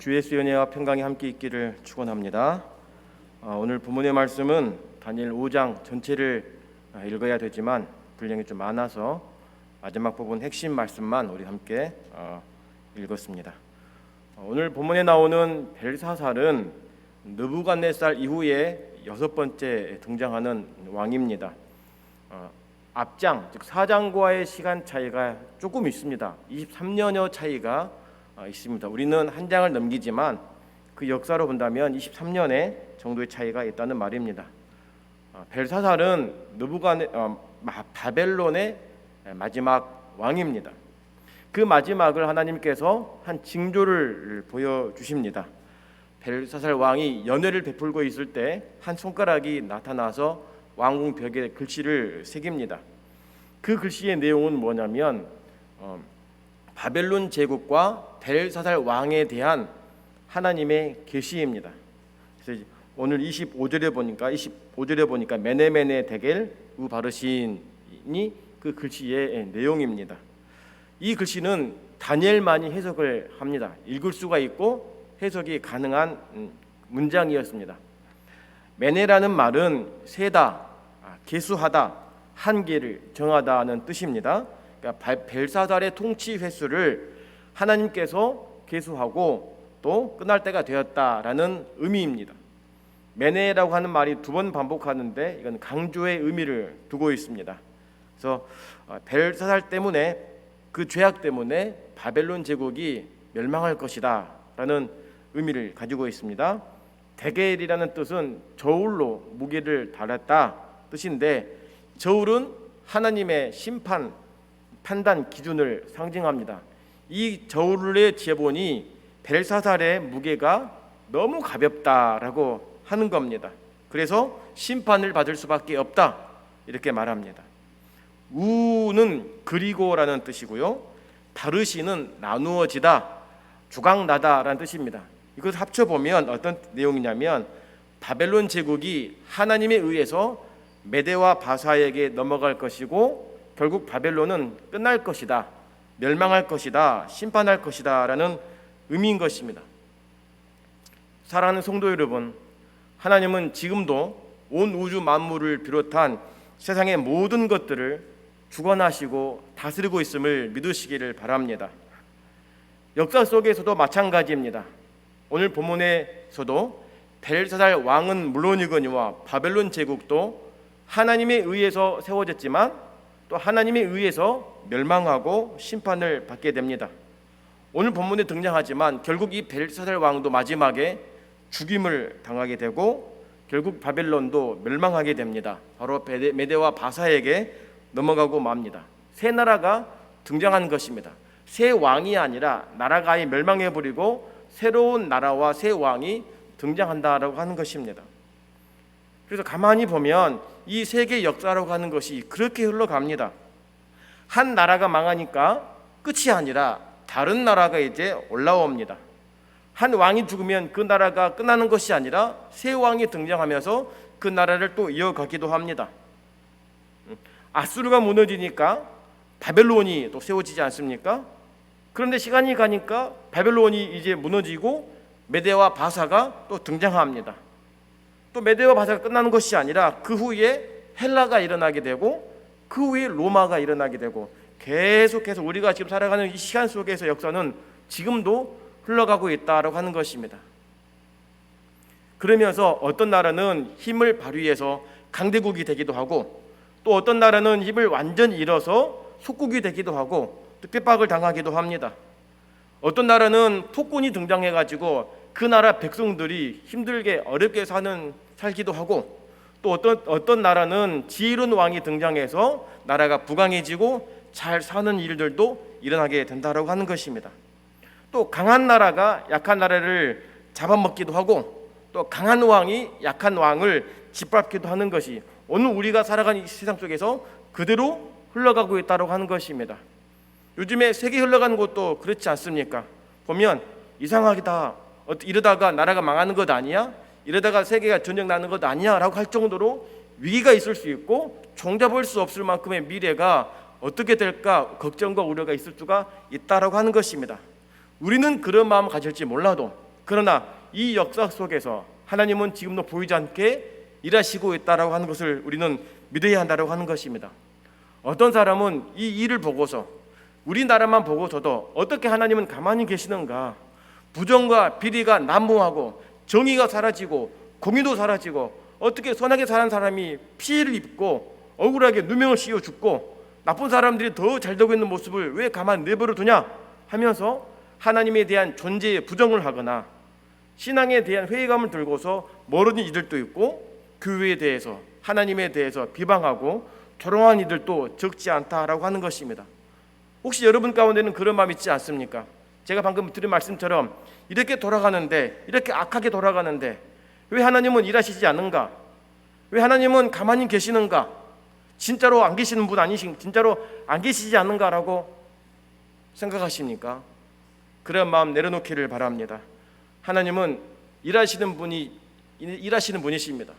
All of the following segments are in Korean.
주 예수의 은혜와 평강이 함께 있기를 축원합니다. 오늘 본문의 말씀은 다니엘 5장 전체를 읽어야 되지만 분량이 좀 많아서 마지막 부분 핵심 말씀만 우리 함께 읽었습니다. 오늘 본문에 나오는 벨사살은 느부갓네살 이후에 6번째 등장하는 왕입니다. 앞장 즉 4장과의 시간 차이가 조금 있습니다. 23년여 차이가 있습니다. 우리는 한 장을 넘기지만 그 역사로 본다면 23년의 정도의 차이가 있다는 말입니다. 벨사살은 바벨론의 마지막 왕입니다. 그 마지막을 하나님께서 한 징조를 보여주십니다. 벨사살 왕이 연회를 베풀고 있을 때 한 손가락이 나타나서 왕궁 벽에 글씨를 새깁니다. 그 글씨의 내용은 뭐냐면 바벨론 제국과 벨사살 왕에 대한 하나님의 계시입니다. 그래서 오늘 25절에 보니까 메네메네 데겔 우바르신이 그 글씨의 내용입니다. 이 글씨는 다니엘만이 해석을 합니다. 읽을 수가 있고 해석이 가능한 문장이었습니다. 메네라는 말은 세다, 계수하다, 한계를 정하다는 뜻입니다. 그러니까 벨사살의 통치 횟수를 하나님께서 계수하고 또 끝날 때가 되었다라는 의미입니다. 메네라고 하는 말이 2번 반복하는데 이건 강조의 의미를 두고 있습니다. 그래서 벨사살 때문에 그 죄악 때문에 바벨론 제국이 멸망할 것이다라는 의미를 가지고 있습니다. 데겔이라는 뜻은 저울로 무게를 달았다 뜻인데 저울은 하나님의 심판, 판단 기준을 상징합니다. 이 저울의 지혜본이 벨사살의 무게가 너무 가볍다라고 하는 겁니다. 그래서 심판을 받을 수밖에 없다 이렇게 말합니다. 우는 그리고라는 뜻이고요. 바르시는 나누어지다, 주각나다라는 뜻입니다. 이걸 합쳐보면 어떤 내용이냐면 바벨론 제국이 하나님에 의해서 메대와 바사에게 넘어갈 것이고 결국 바벨론은 끝날 것이다, 멸망할 것이다, 심판할 것이다 라는 의미인 것입니다. 사랑하는 성도 여러분, 하나님은 지금도 온 우주 만물을 비롯한 세상의 모든 것들을 주관하시고 다스리고 있음을 믿으시기를 바랍니다. 역사 속에서도 마찬가지입니다. 오늘 본문에서도 벨사살 왕은 물론이거니와 바벨론 제국도 하나님에 의해서 세워졌지만 또 하나님에 의해서 멸망하고 심판을 받게 됩니다. 오늘 본문에 등장하지만 결국 이 벨사살 왕도 마지막에 죽임을 당하게 되고 결국 바벨론도 멸망하게 됩니다. 바로 메대와 바사에게 넘어가고 맙니다. 새 나라가 등장한 것입니다. 새 왕이 아니라 나라가 아예 멸망해버리고 새로운 나라와 새 왕이 등장한다라고 하는 것입니다. 그래서 가만히 보면 이 세계 역사라고 하는 것이 그렇게 흘러갑니다. 한 나라가 망하니까 끝이 아니라 다른 나라가 이제 올라옵니다. 한 왕이 죽으면 그 나라가 끝나는 것이 아니라 새 왕이 등장하면서 그 나라를 또 이어가기도 합니다. 아수르가 무너지니까 바벨론이 또 세워지지 않습니까? 그런데 시간이 가니까 바벨론이 이제 무너지고 메대와 바사가 또 등장합니다. 또 메대와 바사가 끝나는 것이 아니라 그 후에 헬라가 일어나게 되고 그 후에 로마가 일어나게 되고 계속해서 우리가 지금 살아가는 이 시간 속에서 역사는 지금도 흘러가고 있다라고 하는 것입니다. 그러면서 어떤 나라는 힘을 발휘해서 강대국이 되기도 하고 또 어떤 나라는 힘을 완전히 잃어서 속국이 되기도 하고 또 핍박을 당하기도 합니다. 어떤 나라는 폭군이 등장해가지고 그 나라 백성들이 힘들게 어렵게 살기도 하고 또 어떤 나라는 지혜로운 왕이 등장해서 나라가 부강해지고 잘 사는 일들도 일어나게 된다라고 하는 것입니다. 또 강한 나라가 약한 나라를 잡아먹기도 하고 또 강한 왕이 약한 왕을 짓밟기도 하는 것이 오늘 우리가 살아가는 이 세상 속에서 그대로 흘러가고 있다고 하는 것입니다. 요즘에 세계 흘러가는 것도 그렇지 않습니까? 보면 이상하다, 이러다가 나라가 망하는 것 아니야? 이러다가 세계가 전쟁 나는 것 아니야? 라고 할 정도로 위기가 있을 수 있고 종잡을 수 없을 만큼의 미래가 어떻게 될까 걱정과 우려가 있을 수가 있다라고 하는 것입니다. 우리는 그런 마음 가질지 몰라도 그러나 이 역사 속에서 하나님은 지금도 보이지 않게 일하시고 있다라고 하는 것을 우리는 믿어야 한다고 하는 것입니다. 어떤 사람은 이 일을 보고서 우리나라만 보고서도 어떻게 하나님은 가만히 계시는가, 부정과 비리가 난무하고 정의가 사라지고 공의도 사라지고 어떻게 선하게 사는 사람이 피해를 입고 억울하게 누명을 씌워 죽고 나쁜 사람들이 더 잘 되고 있는 모습을 왜 가만 내버려 두냐 하면서 하나님에 대한 존재에 부정을 하거나 신앙에 대한 회의감을 들고서 멀어진 이들도 있고, 교회에 대해서 하나님에 대해서 비방하고 조롱한 이들도 적지 않다라고 하는 것입니다. 혹시 여러분 가운데는 그런 마음 있지 않습니까? 제가 방금 드린 말씀처럼 이렇게 돌아가는데, 이렇게 악하게 돌아가는데 왜 하나님은 일하시지 않는가? 왜 하나님은 가만히 계시는가? 진짜로 안 계시는 분 아니신, 진짜로 안 계시지 않는가라고 생각하십니까? 그런 마음 내려놓기를 바랍니다. 하나님은 일하시는 분이십니다.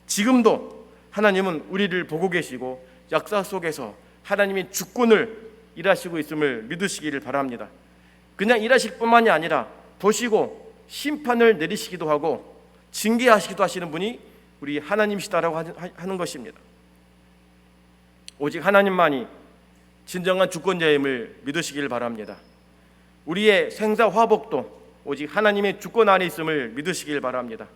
지금도 하나님은 우리를 보고 계시고 역사 속에서 하나님이 주권을 일하시고 있음을 믿으시기를 바랍니다. 그냥 일하실 뿐만이 아니라 보시고 심판을 내리시기도 하고 징계하시기도 하시는 분이 우리 하나님이시다라고 하는 것입니다. 오직 하나님만이 진정한 주권자임을 믿으시기를 바랍니다. 우리의 생사 화복도 오직 하나님의 주권 안에 있음을 믿으시길 바랍니다.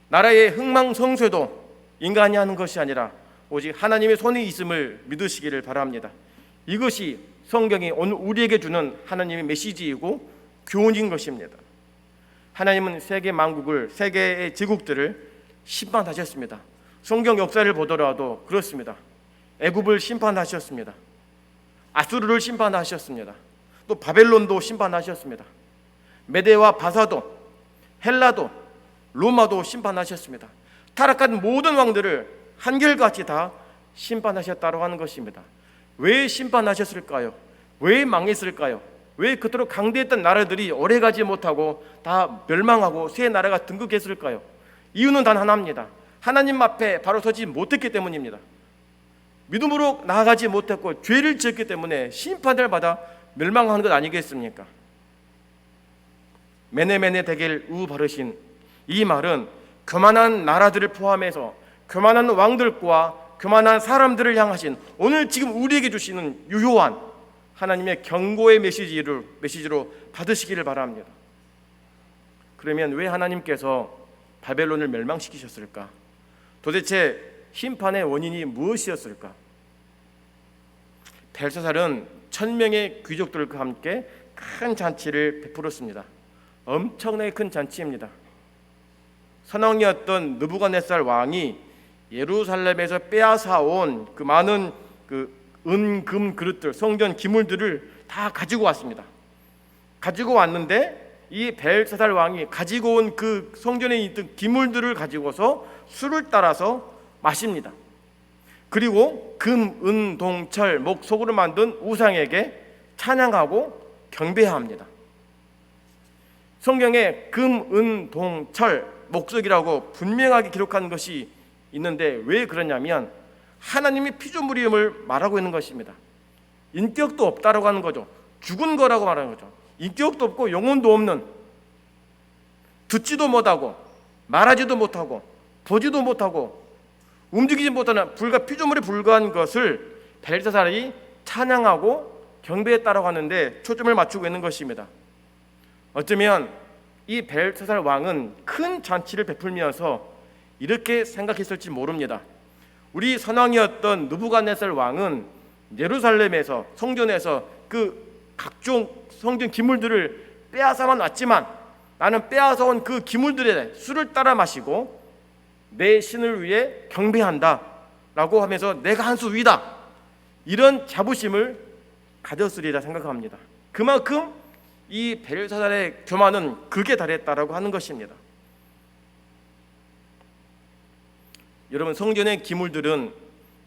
나라의 흥망성쇠도 인간이 하는 것이 아니라 오직 하나님의 손에 있음을 믿으시기를 바랍니다. 이것이 성경이 오늘 우리에게 주는 하나님의 메시지이고 교훈인 것입니다. 하나님은 세계 만국을, 세계의 제국들을 심판하셨습니다. 성경 역사를 보더라도 그렇습니다. 애굽을 심판하셨습니다. 아수르를 심판하셨습니다. 또 바벨론도 심판하셨습니다. 메대와 바사도, 헬라도, 로마도 심판하셨습니다. 타락한 모든 왕들을 한결같이 다 심판하셨다고 하는 것입니다. 왜 심판하셨을까요? 왜 망했을까요? 왜 그토록 강대했던 나라들이 오래가지 못하고 다 멸망하고 새 나라가 등극했을까요? 이유는 단 하나입니다. 하나님 앞에 바로 서지 못했기 때문입니다. 믿음으로 나아가지 못했고 죄를 지었기 때문에 심판을 받아 멸망하는 것 아니겠습니까? 메네메네 데겔 우 바르신, 이 말은 교만한 나라들을 포함해서 교만한 왕들과 교만한 사람들을 향하신 오늘 지금 우리에게 주시는 유효한 하나님의 경고의 메시지로 받으시기를 바랍니다. 그러면 왜 하나님께서 바벨론을 멸망시키셨을까? 도대체 심판의 원인이 무엇이었을까? 벨사살은 1000명의 귀족들과 함께 큰 잔치를 베풀었습니다. 엄청나게 큰 잔치입니다. 선왕이었던 느부갓네살 왕이 예루살렘에서 빼앗아온 그 많은 은금 그릇들, 성전 기물들을 다 가지고 왔습니다. 가지고 왔는데 이 벨사살 왕이 가지고 온 그 성전에 있던 기물들을 가지고서 술을 따라서 마십니다. 그리고 금, 은, 동, 철, 목, 속으로 만든 우상에게 찬양하고 경배합니다. 성경에 금, 은, 동, 철, 목석이라고 분명하게 기록한 것이 있는데 왜 그러냐면 하나님이 피조물임을 말하고 있는 것입니다. 인격도 없다라고 하는 거죠. 죽은 거라고 말하는 거죠. 인격도 없고 영혼도 없는, 듣지도 못하고 말하지도 못하고 보지도 못하고 움직이지 못하는 피조물에 불과한 것을 벨사살이 찬양하고 경배했다라고 하는데 초점을 맞추고 있는 것입니다. 어쩌면 이 벨사살 왕은 큰 잔치를 베풀면서 이렇게 생각했을지 모릅니다. 우리 선왕이었던 느부갓네살 왕은 예루살렘에서 성전에서 그 각종 성전 기물들을 빼앗아만 왔지만 나는 빼앗아 온 그 기물들에 술을 따라 마시고 내 신을 위해 경배한다 라고 하면서 내가 한 수 위다, 이런 자부심을 가졌으리라 생각합니다. 그만큼 이 벨사살의 교만은 극에 달했다라고 하는 것입니다. 여러분, 성전의 기물들은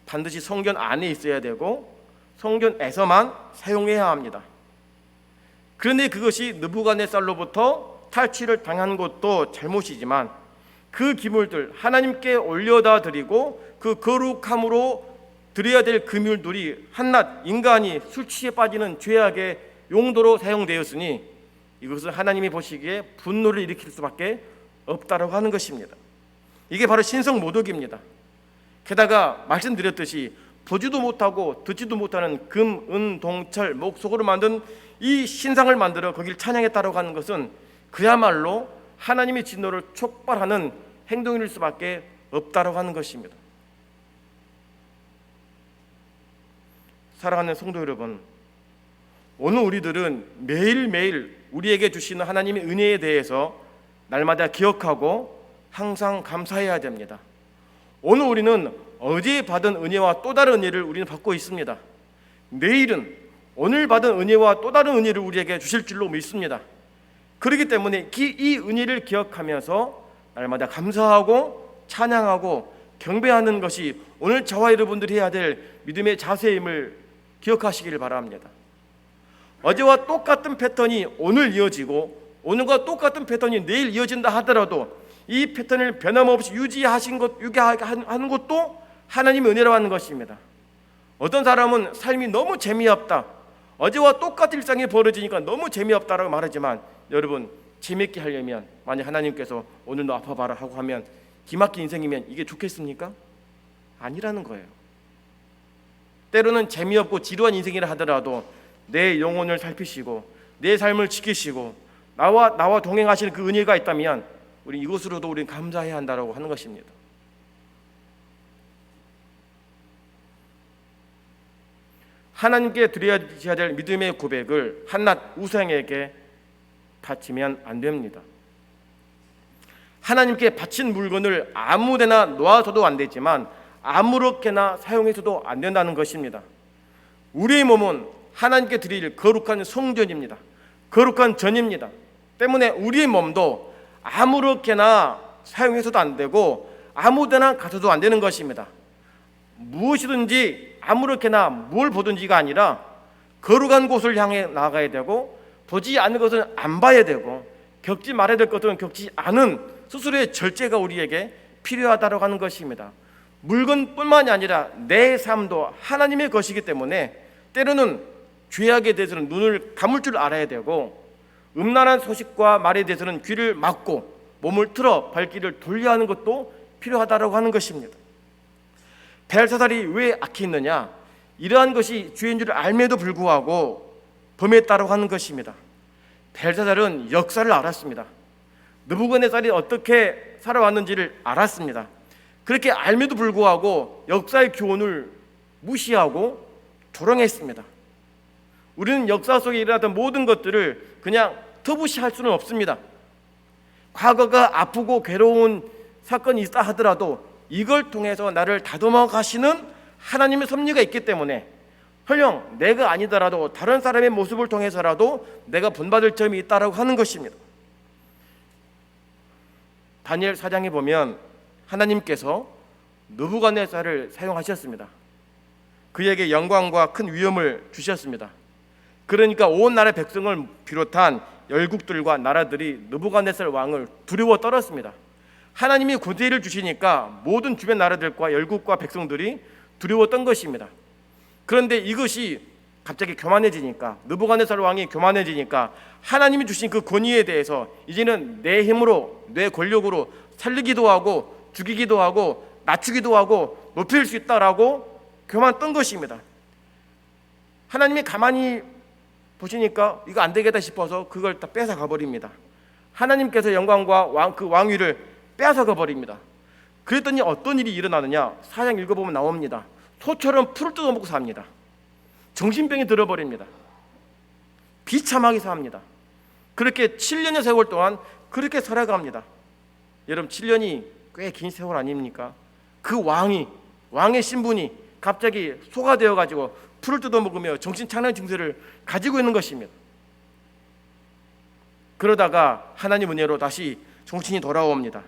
반드시 성전 안에 있어야 되고 성전에서만 사용해야 합니다. 그런데 그것이 느부갓네살로부터 탈취를 당한 것도 잘못이지만 그 기물들 하나님께 올려다 드리고 그 거룩함으로 드려야 될 기물들이 한낱 인간이 술 취해 빠지는 죄악의 용도로 사용되었으니 이것은 하나님이 보시기에 분노를 일으킬 수밖에 없다라고 하는 것입니다. 이게 바로 신성모독입니다. 게다가 말씀드렸듯이 보지도 못하고 듣지도 못하는 금, 은, 동, 철, 목, 속으로 만든 이 신상을 만들어 거기를 찬양했다라고 하는 것은 그야말로 하나님의 진노를 촉발하는 행동일 수밖에 없다라고 하는 것입니다. 사랑하는 성도 여러분, 오늘 우리들은 매일매일 우리에게 주시는 하나님의 은혜에 대해서 날마다 기억하고 항상 감사해야 됩니다. 오늘 우리는 어제 받은 은혜와 또 다른 은혜를 우리는 받고 있습니다. 내일은 오늘 받은 은혜와 또 다른 은혜를 우리에게 주실 줄로 믿습니다. 그렇기 때문에 이 은혜를 기억하면서 날마다 감사하고 찬양하고 경배하는 것이 오늘 저와 여러분들이 해야 될 믿음의 자세임을 기억하시기를 바랍니다. 어제와 똑같은 패턴이 오늘 이어지고 오늘과 똑같은 패턴이 내일 이어진다 하더라도 이 패턴을 변함없이 유지하는 것도 하나님의 은혜라고 하는 것입니다. 어떤 사람은 삶이 너무 재미없다, 어제와 똑같은 일상이 벌어지니까 너무 재미없다라고 말하지만, 여러분 재미있게 하려면 만약 하나님께서 오늘 너 아파봐라 하고 하면 기막힌 인생이면 이게 좋겠습니까? 아니라는 거예요. 때로는 재미없고 지루한 인생이라 하더라도 내 영혼을 살피시고 내 삶을 지키시고 나와 동행하시는 그 은혜가 있다면 우리 이것으로도 우리는 감사해야 한다라고 하는 것입니다. 하나님께 드려야 될 믿음의 고백을 한낱 우상에게 바치면 안 됩니다. 하나님께 바친 물건을 아무데나 놓아서도 안 되지만 아무렇게나 사용해서도 안 된다는 것입니다. 우리의 몸은 하나님께 드릴 거룩한 성전입니다. 거룩한 전입니다. 때문에 우리의 몸도 아무렇게나 사용해서도 안 되고 아무데나 가서도 안 되는 것입니다. 무엇이든지 아무렇게나 뭘 보든지가 아니라 거룩한 곳을 향해 나아가야 되고, 보지 않는 것은 안 봐야 되고, 겪지 말아야 될 것은 겪지 않은 스스로의 절제가 우리에게 필요하다고 하는 것입니다. 물건뿐만이 아니라 내 삶도 하나님의 것이기 때문에 때로는 죄악에 대해서는 눈을 감을 줄 알아야 되고, 음란한 소식과 말에 대해서는 귀를 막고 몸을 틀어 발길을 돌려야 하는 것도 필요하다고 하는 것입니다. 벨사살이 왜 악했느냐? 이러한 것이 죄인 줄 알매도 불구하고 범했다고 하는 것입니다. 벨사살은 역사를 알았습니다. 느부갓네살이 어떻게 살아왔는지를 알았습니다. 그렇게 알매도 불구하고 역사의 교훈을 무시하고 조롱했습니다. 우리는 역사 속에 일어났던 모든 것들을 그냥 터부시할 수는 없습니다. 과거가 아프고 괴로운 사건이 있다 하더라도 이걸 통해서 나를 다듬어 가시는 하나님의 섭리가 있기 때문에 설령 내가 아니더라도 다른 사람의 모습을 통해서라도 내가 본받을 점이 있다라고 하는 것입니다. 다니엘 4장에 보면 하나님께서 느부갓네살을 사용하셨습니다. 그에게 영광과 큰 위엄을 주셨습니다. 그러니까 온 나라의 백성을 비롯한 열국들과 나라들이 느부갓네살 왕을 두려워 떨었습니다. 하나님이 권세를 주시니까 모든 주변 나라들과 열국과 백성들이 두려웠던 것입니다. 그런데 이것이 갑자기 교만해지니까, 느부갓네살 왕이 교만해지니까 하나님이 주신 그 권위에 대해서 이제는 내 힘으로, 내 권력으로 살리기도 하고 죽이기도 하고 낮추기도 하고 높일 수 있다라고 교만 떤 것입니다. 하나님이 가만히 보시니까 이거 안 되겠다 싶어서 그걸 다 뺏어가 버립니다. 하나님께서 영광과 그 왕위를 뺏어가 버립니다. 그랬더니 어떤 일이 일어나느냐? 4장 읽어보면 나옵니다. 소처럼 풀을 뜯어먹고 삽니다. 정신병이 들어버립니다. 비참하게 삽니다. 그렇게 7년의 세월 동안 그렇게 살아갑니다. 여러분 7년이 꽤 긴 세월 아닙니까? 그 왕의 신분이 갑자기 소가 되어가지고 풀을 뜯어먹으며 정신착란 증세를 가지고 있는 것입니다. 그러다가 하나님 은혜로 다시 정신이 돌아옵니다.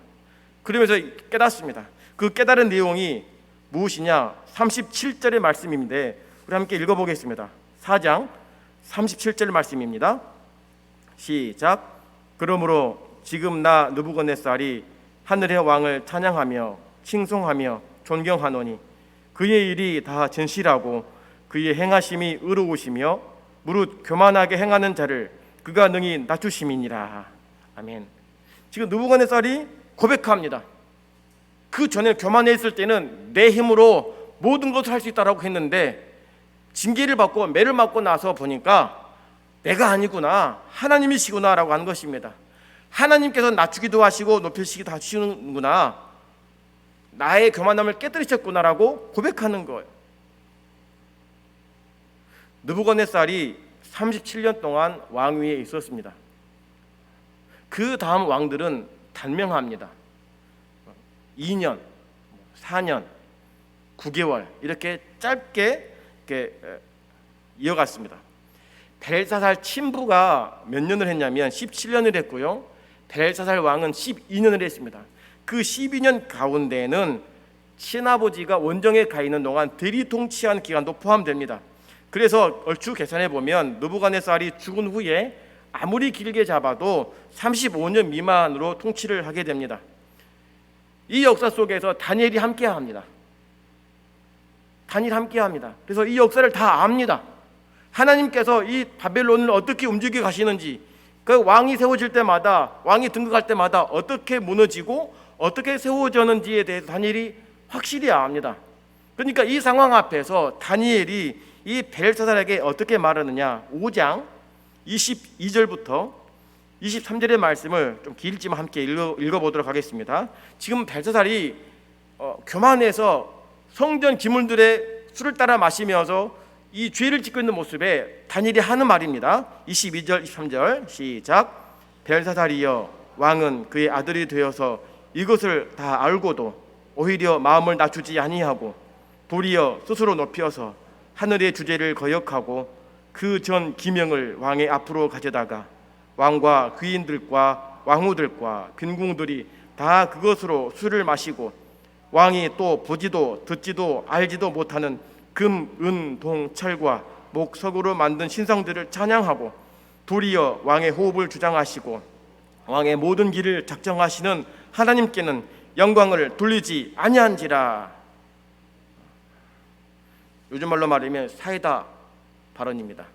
그러면서 깨닫습니다. 그 깨달은 내용이 무엇이냐? 37절의 말씀인데 우리 함께 읽어보겠습니다. 4장 37절 말씀입니다. 시작. 그러므로 지금 나 느부갓네살이 하늘의 왕을 찬양하며 칭송하며 존경하노니 그의 일이 다 진실하고 그의 행하심이 의로우시며 무릇 교만하게 행하는 자를 그가 능히 낮추심이니라. 아멘. 지금 느부갓네살이 고백합니다. 그 전에 교만해 있을 때는 내 힘으로 모든 것을 할 수 있다라고 했는데 징계를 받고 매를 맞고 나서 보니까 내가 아니구나, 하나님이시구나라고 하는 것입니다. 하나님께서 낮추기도 하시고 높이시기도 하시는구나, 나의 교만함을 깨뜨리셨구나라고 고백하는 거예요. 느부갓네살이 37년 동안 왕위에 있었습니다. 그 다음 왕들은 단명합니다. 2년, 4년, 9개월 이렇게 짧게 이어갔습니다. 벨사살 친부가 몇 년을 했냐면 17년을 했고요. 벨사살 왕은 12년을 했습니다. 그 12년 가운데에는 친아버지가 원정에 가 있는 동안 대리통치한 기간도 포함됩니다. 그래서 얼추 계산해 보면 느부갓네살이 죽은 후에 아무리 길게 잡아도 35년 미만으로 통치를 하게 됩니다. 이 역사 속에서 다니엘이 함께합니다. 그래서 이 역사를 다 압니다. 하나님께서 이 바벨론을 어떻게 움직여 가시는지, 그 왕이 세워질 때마다, 왕이 등극할 때마다 어떻게 무너지고 어떻게 세워졌는지에 대해서 다니엘이 확실히 압니다. 그러니까 이 상황 앞에서 다니엘이 이 벨사살에게 어떻게 말하느냐, 5장 22절부터 23절의 말씀을 좀 길지만 함께 읽어보도록 하겠습니다. 지금 벨사살이 교만해서 성전 기물들의 술을 따라 마시면서 이 죄를 짓고 있는 모습에 다니엘이 하는 말입니다. 22절 23절 시작. 벨사살이여, 왕은 그의 아들이 되어서 이것을 다 알고도 오히려 마음을 낮추지 아니하고 도리어 스스로 높여서 하늘의 주제를 거역하고 그 전 기명을 왕의 앞으로 가져다가 왕과 귀인들과 왕후들과 군궁들이 다 그것으로 술을 마시고 왕이 또 보지도 듣지도 알지도 못하는 금, 은, 동, 철과 목석으로 만든 신상들을 찬양하고 도리어 왕의 호흡을 주장하시고 왕의 모든 길을 작정하시는 하나님께는 영광을 돌리지 아니한지라. 요즘 말로 말하면 사이다 발언입니다.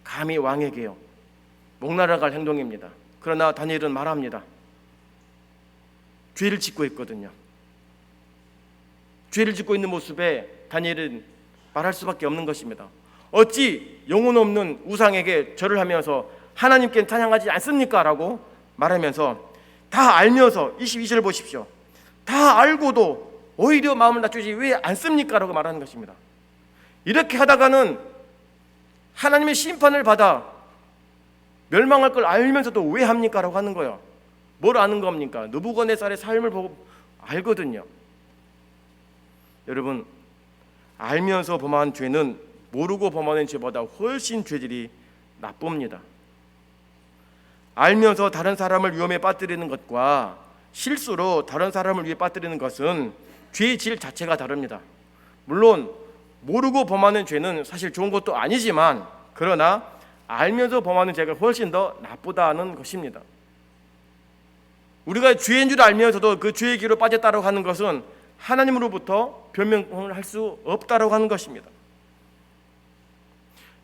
감히 왕에게요, 목 날아갈 행동입니다. 그러나 다니엘은 말합니다. 죄를 짓고 있거든요. 죄를 짓고 있는 모습에 다니엘은 말할 수밖에 없는 것입니다. 어찌 영혼 없는 우상에게 절을 하면서 하나님께 찬양하지 않습니까? 라고 말하면서, 다 알면서 22절 보십시오. 다 알고도 오히려 마음을 낮추지 왜 않습니까? 라고 말하는 것입니다. 이렇게 하다가는 하나님의 심판을 받아 멸망할 걸 알면서도 왜 합니까? 라고 하는 거예요. 뭘 아는 겁니까? 느부갓네살의 삶을 보고 알거든요. 여러분, 알면서 범한 죄는 모르고 범하는 죄보다 훨씬 죄질이 나쁩니다. 알면서 다른 사람을 위험에 빠뜨리는 것과 실수로 다른 사람을 위해 빠뜨리는 것은 죄의 질 자체가 다릅니다. 물론 모르고 범하는 죄는 사실 좋은 것도 아니지만, 그러나 알면서 범하는 죄가 훨씬 더 나쁘다는 것입니다. 우리가 죄인 줄 알면서도 그 죄의 길로 빠졌다고 하는 것은 하나님으로부터 변명을 할 수 없다고 하는 것입니다.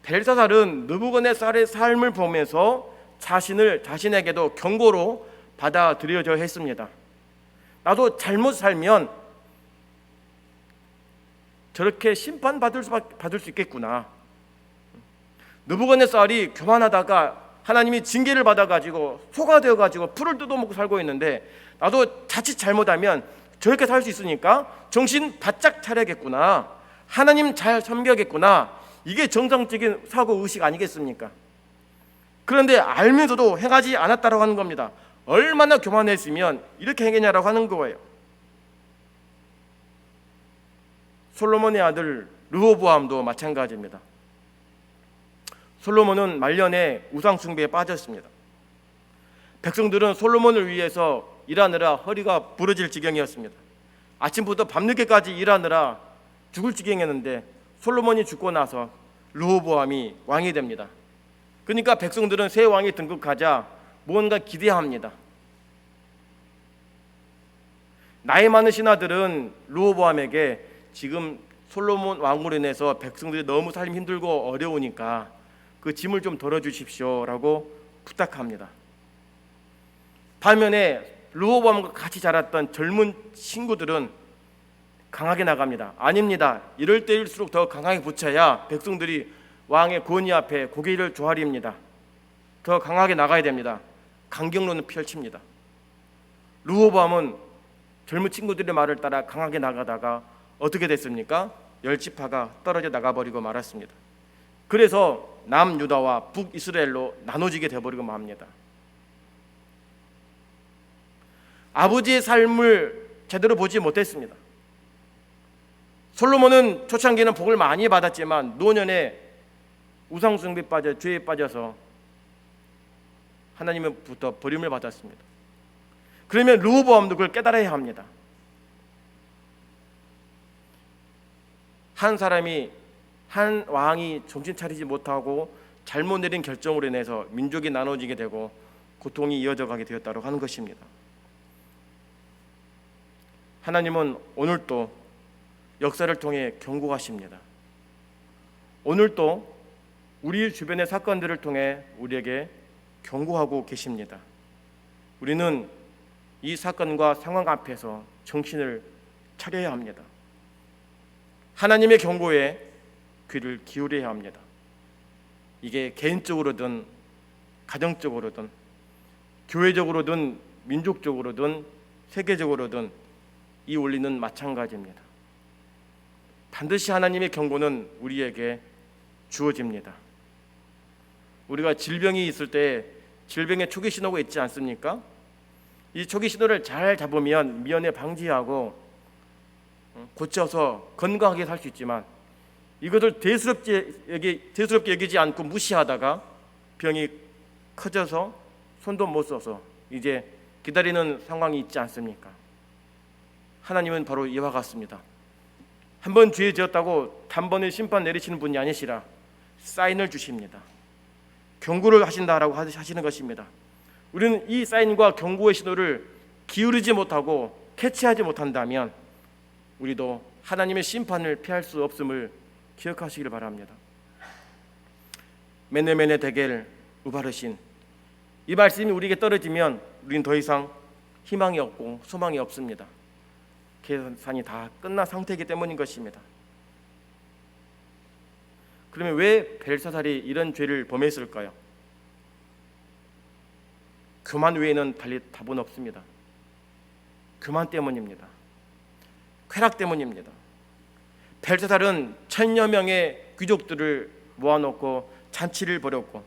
벨사살은 느부갓네살의 삶을 보면서 자신에게도 경고로 받아들여져 했습니다. 나도 잘못 살면 저렇게 심판받을 수 있겠구나. 느부갓네살이 교만하다가 하나님이 징계를 받아가지고 소가 되어가지고 풀을 뜯어먹고 살고 있는데, 나도 자칫 잘못하면 저렇게 살 수 있으니까 정신 바짝 차려야겠구나, 하나님 잘 섬겨야겠구나, 이게 정상적인 사고의식 아니겠습니까? 그런데 알면서도 행하지 않았다고 하는 겁니다. 얼마나 교만했으면 이렇게 행했냐라고 하는 거예요. 솔로몬의 아들 르호보암도 마찬가지입니다. 솔로몬은 말년에 우상 숭배에 빠졌습니다. 백성들은 솔로몬을 위해서 일하느라 허리가 부러질 지경이었습니다. 아침부터 밤늦게까지 일하느라 죽을 지경이었는데 솔로몬이 죽고 나서 르호보암이 왕이 됩니다. 그러니까 백성들은 새 왕이 등극하자 무언가 기대합니다. 나이 많은 신하들은 르호보암에게 지금 솔로몬 왕으로 인해서 백성들이 너무 살기 힘들고 어려우니까 그 짐을 좀 덜어주십시오 라고 부탁합니다. 반면에 르호보암과 같이 자랐던 젊은 친구들은 강하게 나갑니다. 아닙니다. 이럴 때일수록 더 강하게 붙여야 백성들이 왕의 권위 앞에 고개를 조아립니다. 더 강하게 나가야 됩니다. 강경론을 펼칩니다. 르호보암은 젊은 친구들의 말을 따라 강하게 나가다가 어떻게 됐습니까? 열지파가 떨어져 나가버리고 말았습니다. 그래서 남유다와 북이스라엘로 나눠지게 되어버리고 맙니다. 아버지의 삶을 제대로 보지 못했습니다. 솔로몬은 초창기에는 복을 많이 받았지만 노년에 우상숭배에 빠져 죄에 빠져서 하나님으로부터 버림을 받았습니다. 그러면 르호보암도 그걸 깨달아야 합니다. 한 사람이, 한 왕이 정신 차리지 못하고 잘못 내린 결정으로 인해서 민족이 나눠지게 되고 고통이 이어져 가게 되었다고 하는 것입니다. 하나님은 오늘도 역사를 통해 경고하십니다. 오늘도 우리 주변의 사건들을 통해 우리에게 경고하고 계십니다. 우리는 이 사건과 상황 앞에서 정신을 차려야 합니다. 하나님의 경고에 귀를 기울여야 합니다. 이게 개인적으로든 가정적으로든 교회적으로든 민족적으로든 세계적으로든 이 원리는 마찬가지입니다. 반드시 하나님의 경고는 우리에게 주어집니다. 우리가 질병이 있을 때 질병의 초기 신호가 있지 않습니까? 이 초기 신호를 잘 잡으면 미연에 방지하고 고쳐서 건강하게 살 수 있지만 이것을 대수롭게 여기지 않고 무시하다가 병이 커져서 손도 못 써서 이제 기다리는 상황이 있지 않습니까? 하나님은 바로 이와 같습니다. 한번 죄 지었다고 단번에 심판 내리시는 분이 아니시라 사인을 주십니다. 경고를 하신다라고 하시는 것입니다. 우리는 이 사인과 경고의 신호를 기울이지 못하고 캐치하지 못한다면 우리도 하나님의 심판을 피할 수 없음을 기억하시길 바랍니다. 메네메네 데겔 우바르신, 이 말씀이 우리에게 떨어지면 우리는 더 이상 희망이 없고 소망이 없습니다. 계산이 다 끝난 상태이기 때문인 것입니다. 그러면 왜 벨사살이 이런 죄를 범했을까요? 교만 외에는 달리 답은 없습니다. 교만 때문입니다. 쾌락 때문입니다. 벨사살은 1000여 명의 귀족들을 모아놓고 잔치를 벌였고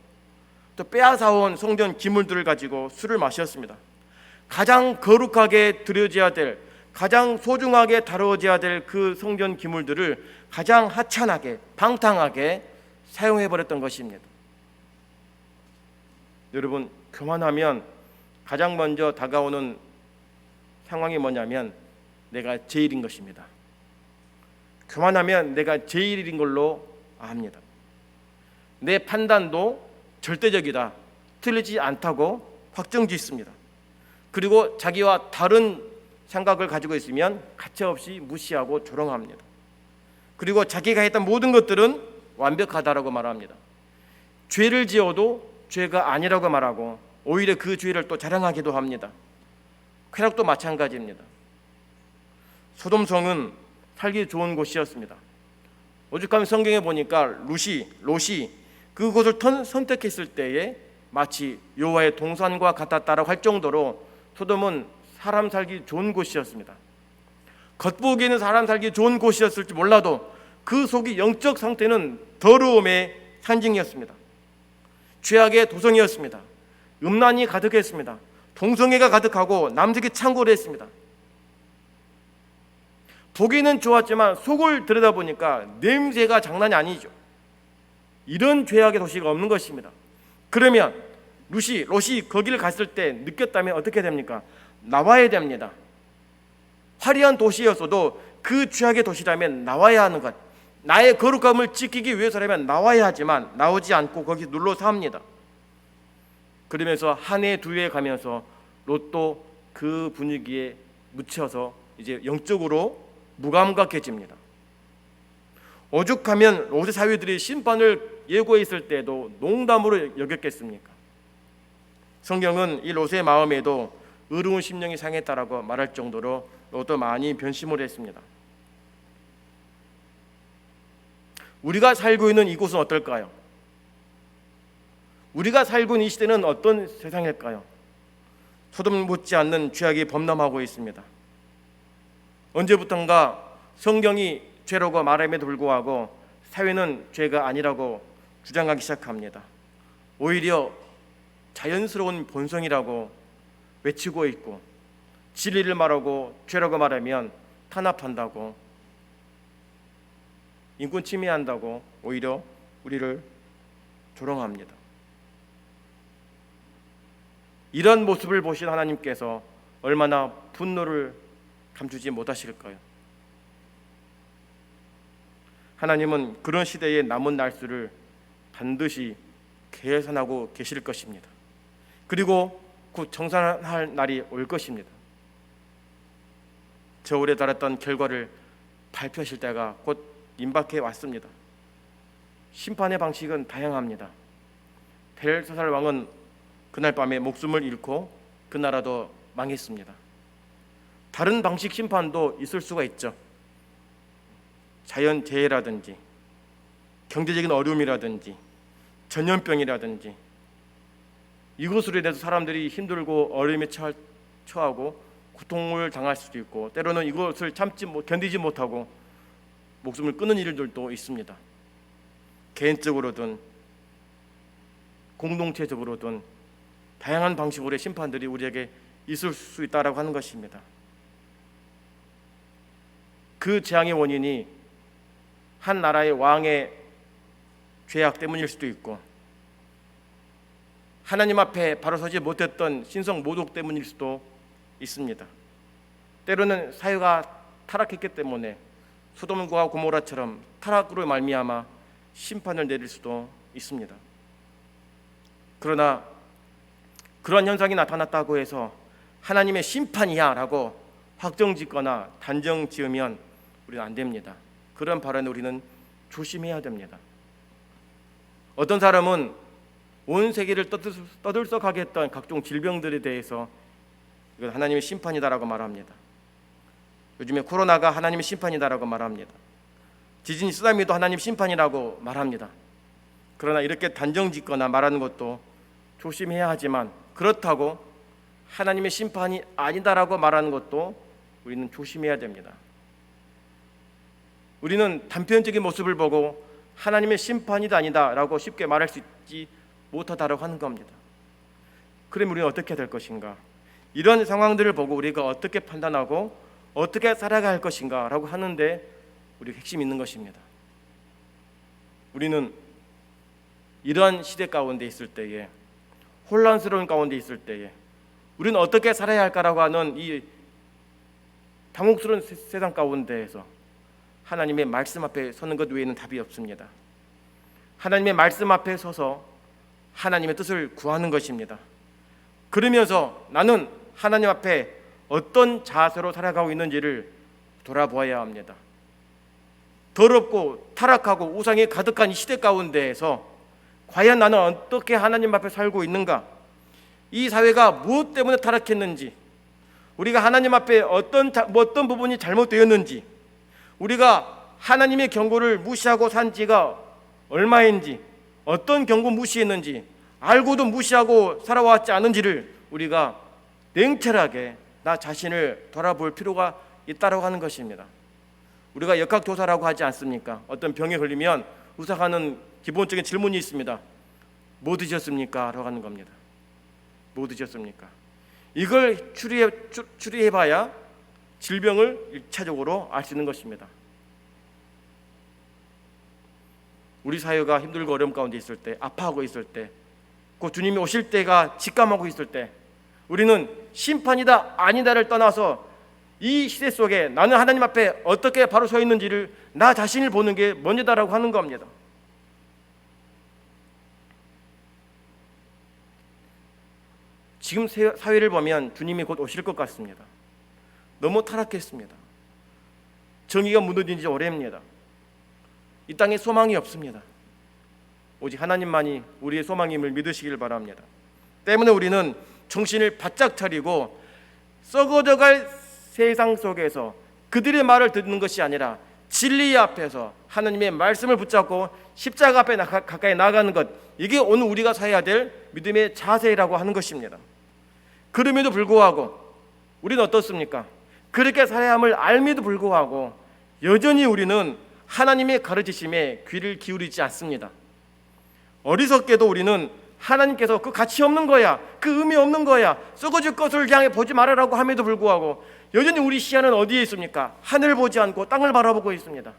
또 빼앗아온 성전 기물들을 가지고 술을 마셨습니다. 가장 거룩하게 드려져야 될, 가장 소중하게 다뤄져야 될 그 성전 기물들을 가장 하찮게 방탕하게 사용해버렸던 것입니다. 여러분, 교만하면 가장 먼저 다가오는 상황이 뭐냐면 내가 제일인 것입니다. 교만하면 내가 제일인 걸로 압니다. 내 판단도 절대적이다, 틀리지 않다고 확정짓습니다. 그리고 자기와 다른 생각을 가지고 있으면 가차없이 무시하고 조롱합니다. 그리고 자기가 했던 모든 것들은 완벽하다라고 말합니다. 죄를 지어도 죄가 아니라고 말하고 오히려 그 죄를 또 자랑하기도 합니다. 쾌락도 마찬가지입니다. 소돔성은 살기 좋은 곳이었습니다. 오죽하면 성경에 보니까 롯이 그곳을 선택했을 때에 마치 여호와의 동산과 같았다라고 할 정도로 소돔은 사람 살기 좋은 곳이었습니다. 겉보기에는 사람 살기 좋은 곳이었을지 몰라도 그 속이 영적 상태는 더러움의 상징이었습니다. 죄악의 도성이었습니다. 음란이 가득했습니다. 동성애가 가득하고 남색이 창궐을 했습니다. 보기는 좋았지만 속을 들여다보니까 냄새가 장난이 아니죠. 이런 죄악의 도시가 없는 것입니다. 그러면 롯이 거기를 갔을 때 느꼈다면 어떻게 됩니까? 나와야 됩니다. 화려한 도시였어도 그 죄악의 도시라면 나와야 하는 것, 나의 거룩함을 지키기 위해서라면 나와야 하지만 나오지 않고 거기 눌러 삽니다. 그러면서 한 해 두 해 가면서 롯도 그 분위기에 묻혀서 이제 영적으로 무감각해집니다. 오죽하면 롯의 사위들이 심판을 예고했을 때도 농담으로 여겼겠습니까? 성경은 이 롯의 마음에도 의로운 심령이 상했다라고 말할 정도로 롯도 많이 변심을 했습니다. 우리가 살고 있는 이곳은 어떨까요? 우리가 살고 있는 이 시대는 어떤 세상일까요? 소돔 못지않는 죄악이 범람하고 있습니다. 언제부턴가 성경이 죄라고 말함에도 불구하고 사회는 죄가 아니라고 주장하기 시작합니다. 오히려 자연스러운 본성이라고 외치고 있고, 진리를 말하고 죄라고 말하면 탄압한다고, 인권 침해한다고 오히려 우리를 조롱합니다. 이런 모습을 보신 하나님께서 얼마나 분노를 감추지 못하실까요? 하나님은 그런 시대의 남은 날수를 반드시 계산하고 계실 것입니다. 그리고 곧 정산할 날이 올 것입니다. 저울에 달았던 결과를 발표하실 때가 곧 임박해 왔습니다. 심판의 방식은 다양합니다. 벨사살 왕은 그날 밤에 목숨을 잃고 그 나라도 망했습니다. 다른 방식 심판도 있을 수가 있죠. 자연재해라든지 경제적인 어려움이라든지 전염병이라든지 이것으로 인해서 사람들이 힘들고 어려움에 처하고 고통을 당할 수도 있고, 때로는 이것을 견디지 못하고 목숨을 끊는 일들도 있습니다. 개인적으로든 공동체적으로든 다양한 방식으로의 심판들이 우리에게 있을 수 있다라고 하는 것입니다. 그 재앙의 원인이 한 나라의 왕의 죄악 때문일 수도 있고, 하나님 앞에 바로 서지 못했던 신성 모독 때문일 수도 있습니다. 때로는 사회가 타락했기 때문에 소돔과 고모라처럼 타락으로 말미암아 심판을 내릴 수도 있습니다. 그러나 그런 현상이 나타났다고 해서 하나님의 심판이야 라고 확정짓거나 단정지으면 우리는 안 됩니다. 그런 발언을 우리는 조심해야 됩니다. 어떤 사람은 온 세계를 떠들썩하게 했던 각종 질병들에 대해서 이건 하나님의 심판이다라고 말합니다. 요즘에 코로나가 하나님의 심판이다라고 말합니다. 지진이 쓰나미도 하나님 심판이라고 말합니다. 그러나 이렇게 단정짓거나 말하는 것도 조심해야 하지만, 그렇다고 하나님의 심판이 아니다라고 말하는 것도 우리는 조심해야 됩니다. 우리는 단편적인 모습을 보고 하나님의 심판이다 아니다라고 쉽게 말할 수 있지 못하다라고 하는 겁니다. 그럼 우리는 어떻게 될 것인가? 이런 상황들을 보고 우리가 어떻게 판단하고 어떻게 살아갈 것인가 라고 하는데 우리 핵심이 있는 것입니다. 우리는 이러한 시대 가운데 있을 때에, 혼란스러운 가운데 있을 때에 우리는 어떻게 살아야 할까라고 하는 이 당혹스러운 세상 가운데에서 하나님의 말씀 앞에 서는 것 외에는 답이 없습니다. 하나님의 말씀 앞에 서서 하나님의 뜻을 구하는 것입니다. 그러면서 나는 하나님 앞에 어떤 자세로 살아가고 있는지를 돌아보아야 합니다. 더럽고 타락하고 우상이 가득한 이 시대 가운데에서 과연 나는 어떻게 하나님 앞에 살고 있는가? 이 사회가 무엇 때문에 타락했는지, 우리가 하나님 앞에 어떤 부분이 잘못되었는지, 우리가 하나님의 경고를 무시하고 산 지가 얼마인지, 어떤 경고 무시했는지, 알고도 무시하고 살아왔지 않은지를 우리가 냉철하게 나 자신을 돌아볼 필요가 있다고 하는 것입니다. 우리가 역학조사라고 하지 않습니까? 어떤 병에 걸리면 의사하는 기본적인 질문이 있습니다. 뭐 드셨습니까? 라고 하는 겁니다. 뭐 드셨습니까? 이걸 추리해봐야 질병을 1차적으로 알 수 있는 것입니다. 우리 사회가 힘들고 어려움 가운데 있을 때, 아파하고 있을 때, 그 주님이 오실 때가 직감하고 있을 때, 우리는 심판이다 아니다를 떠나서 이 시대 속에 나는 하나님 앞에 어떻게 바로 서 있는지를 나 자신을 보는 게 먼저다라고 하는 겁니다. 지금 사회를 보면 주님이 곧 오실 것 같습니다. 너무 타락했습니다. 정의가 무너진 지 오래입니다. 이 땅에 소망이 없습니다. 오직 하나님만이 우리의 소망임을 믿으시길 바랍니다. 때문에 우리는 정신을 바짝 차리고 썩어져갈 세상 속에서 그들의 말을 듣는 것이 아니라 진리 앞에서 하나님의 말씀을 붙잡고 십자가 앞에 가까이 나가는 것, 이게 오늘 우리가 사야 될 믿음의 자세라고 하는 것입니다. 그럼에도 불구하고 우리는 어떻습니까? 그렇게 살아야 함을 알미도 불구하고 여전히 우리는 하나님의 가르치심에 귀를 기울이지 않습니다. 어리석게도 우리는 하나님께서 그 가치 없는 거야, 그 의미 없는 거야, 썩어질 것을 향해 보지 말아라고 함에도 불구하고 여전히 우리 시야는 어디에 있습니까? 하늘을 보지 않고 땅을 바라보고 있습니다.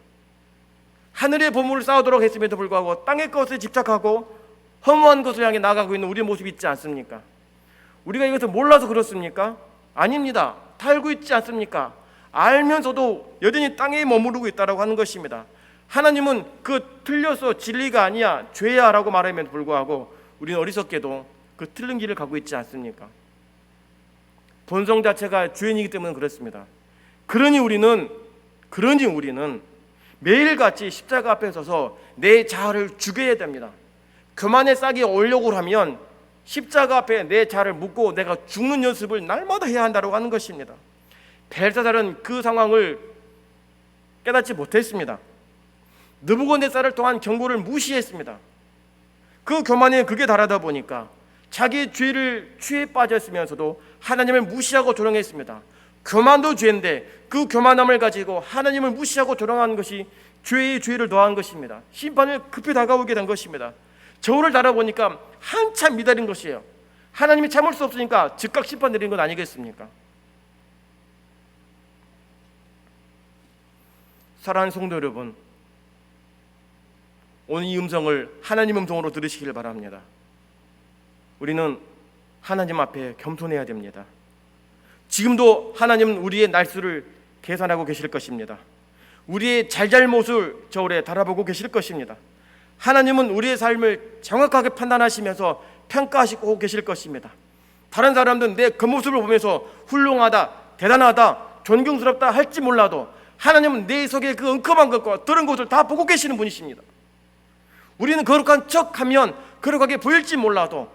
하늘의 보물을 쌓도록 했음에도 불구하고 땅의 것에 집착하고 허무한 것을 향해 나가고 있는 우리의 모습이 있지 않습니까? 우리가 이것을 몰라서 그렇습니까? 아닙니다. 다 알고 있지 않습니까? 알면서도 여전히 땅에 머무르고 있다고 하는 것입니다. 하나님은 그 틀려서 진리가 아니야, 죄야 라고 말함에도 불구하고 우리는 어리석게도 그 틀린 길을 가고 있지 않습니까? 본성 자체가 죄인이기 때문에 그렇습니다. 그러니 우리는 매일같이 십자가 앞에 서서 내 자아를 죽여야 됩니다. 교만의 싹이 오려고 하면 십자가 앞에 내 자아를 묻고 내가 죽는 연습을 날마다 해야 한다고 하는 것입니다. 벨사살은 그 상황을 깨닫지 못했습니다. 느부갓네살을 통한 경고를 무시했습니다. 그 교만에 극에 달하다 보니까 자기 죄를 취해 빠졌으면서도 하나님을 무시하고 조롱했습니다. 교만도 죄인데 그 교만함을 가지고 하나님을 무시하고 조롱하는 것이 죄의 죄를 더한 것입니다. 심판을 급히 다가오게 된 것입니다. 저울을 달아보니까 한참 미달인 것이에요. 하나님이 참을 수 없으니까 즉각 심판 내린 건 아니겠습니까? 사랑하는 성도 여러분, 오늘 이 음성을 하나님 음성으로 들으시길 바랍니다. 우리는 하나님 앞에 겸손해야 됩니다. 지금도 하나님은 우리의 날수를 계산하고 계실 것입니다. 우리의 잘잘못을 저울에 달아보고 계실 것입니다. 하나님은 우리의 삶을 정확하게 판단하시면서 평가하시고 계실 것입니다. 다른 사람들은 내 겉모습을 보면서 훌륭하다, 대단하다, 존경스럽다 할지 몰라도 하나님은 내 속에 그 엉큼한 것과 더러운 것을 다 보고 계시는 분이십니다. 우리는 거룩한 척하면 거룩하게 보일지 몰라도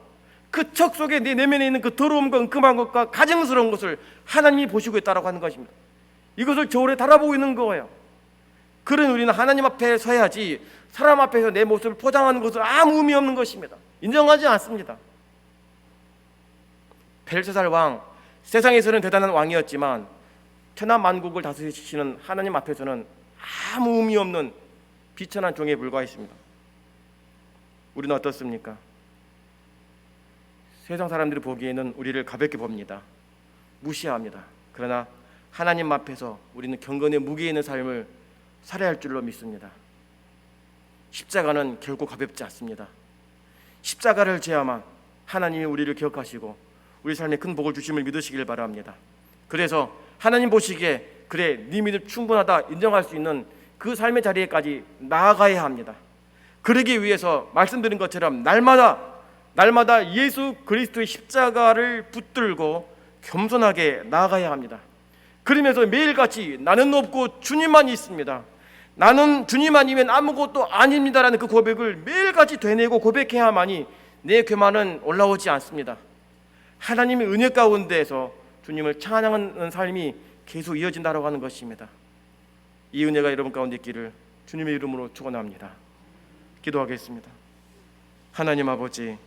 그 척 속에 내 내면에 있는 그 더러움과 엉큼한 것과 가증스러운 것을 하나님이 보시고 있다고 하는 것입니다. 이것을 저울에 달아보고 있는 거예요. 그런 우리는 하나님 앞에 서야지 사람 앞에서 내 모습을 포장하는 것은 아무 의미 없는 것입니다. 인정하지 않습니다. 벨사살 왕, 세상에서는 대단한 왕이었지만 천하 만국을 다스리시는 하나님 앞에서는 아무 의미 없는 비천한 종에 불과했습니다. 우리는 어떻습니까? 세상 사람들이 보기에는 우리를 가볍게 봅니다. 무시합니다. 그러나 하나님 앞에서 우리는 경건의 무게 있는 삶을 살아야 할 줄로 믿습니다. 십자가는 결코 가볍지 않습니다. 십자가를 지야만 하나님이 우리를 기억하시고 우리 삶에 큰 복을 주심을 믿으시길 바랍니다. 그래서 하나님 보시기에 그래 네 믿음 충분하다 인정할 수 있는 그 삶의 자리에까지 나아가야 합니다. 그러기 위해서 말씀드린 것처럼 날마다 예수 그리스도의 십자가를 붙들고 겸손하게 나아가야 합니다. 그러면서 매일같이 나는 없고 주님만 있습니다, 나는 주님 아니면 아무것도 아닙니다라는 그 고백을 매일같이 되뇌고 고백해야만이 내 교만은 올라오지 않습니다. 하나님의 은혜 가운데에서 주님을 찬양하는 삶이 계속 이어진다고 하는 것입니다. 이 은혜가 여러분 가운데 있기를 주님의 이름으로 축원합니다. 기도하겠습니다. 하나님 아버지,